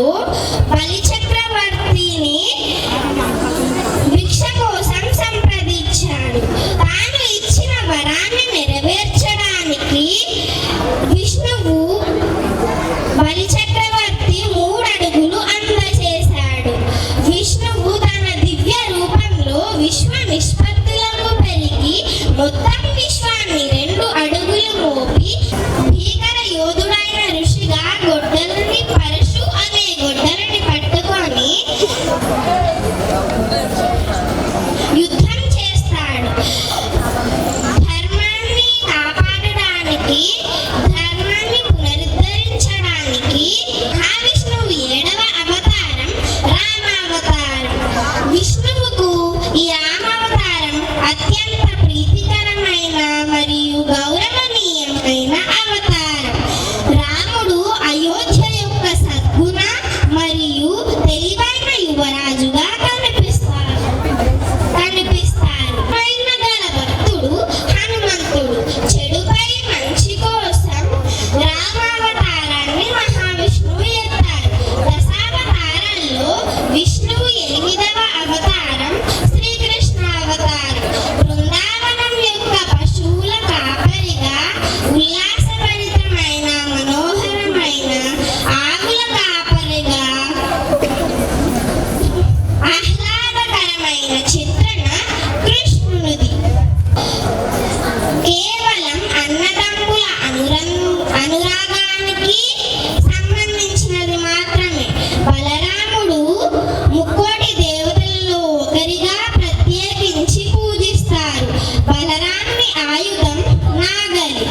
రాముడు బలిచక్రవర్తిని భిక్ష కోసం సంప్రదించాడు. తాను ఇచ్చిన వరాన్ని నెరవేర్చడానికి విష్ణువు బలిచక్రవర్తి 3 అడుగులు అందజేశాడు. విష్ణువు తన దివ్య రూపంలో విశ్వ నిష్పత్తులకు పెరిగి మొత్తం విశ్వాన్ని 2 అడుగులు మోపి భీకర యోధుడైన ఋషిగా గొడ్డలిని పరశు అనే గొడ్డలిని పట్టుకొని యుద్ధం చేస్తాడు. ధర్మాన్ని కాపాడడానికి, ధర్మాన్ని పునరుద్ధరించడానికి మహావిష్ణువు 7వ అవతారం రామావతారం. విష్ణువుకు ఈ రామావతారం అత్యంత ప్రీతికరమైన మరియు గౌరవనీయమైన అవతారం. రాముడు అయోధ్య యొక్క సద్గుణ మరియు తెలివైన యువరాజుగా కనిపిస్తారు. గల భక్తుడు హనుమంతుడు చెడుపై మంచి కోసం రామావతారాన్ని మహావిష్ణువు ఎత్తారు. దశావతారాల్లో విష్ణువు 8వ అవతారం శ్రీకృష్ణావతారం. బృందావనం యొక్క పశువుల కాపరిగా, ఉల్లాసభరితమైన మనోహరమైన ఆవుల కాపరిగా, ఆహ్లాదకరమైన చిత్రణ కృష్ణునిది. కేవలం అన్నదమ్ముల అనురాగానికి సంబంధించినది మాత్రమే. బలరాముడు ముక్కోటి దేవతలలో ఒకరిగా ప్రత్యేకించి పూజిస్తారు. బలరాముని ఆయుధం నాగలి.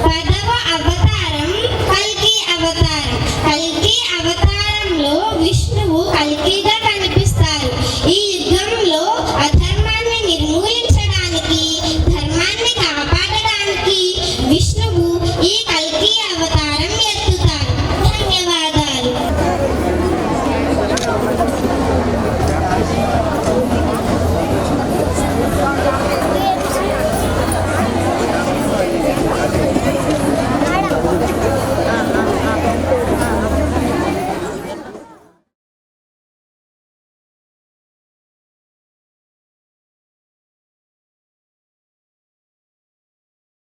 10వ అవతారం కల్కి అవతారం. కల్కి అవతారంలో విష్ణువు కల్కిగా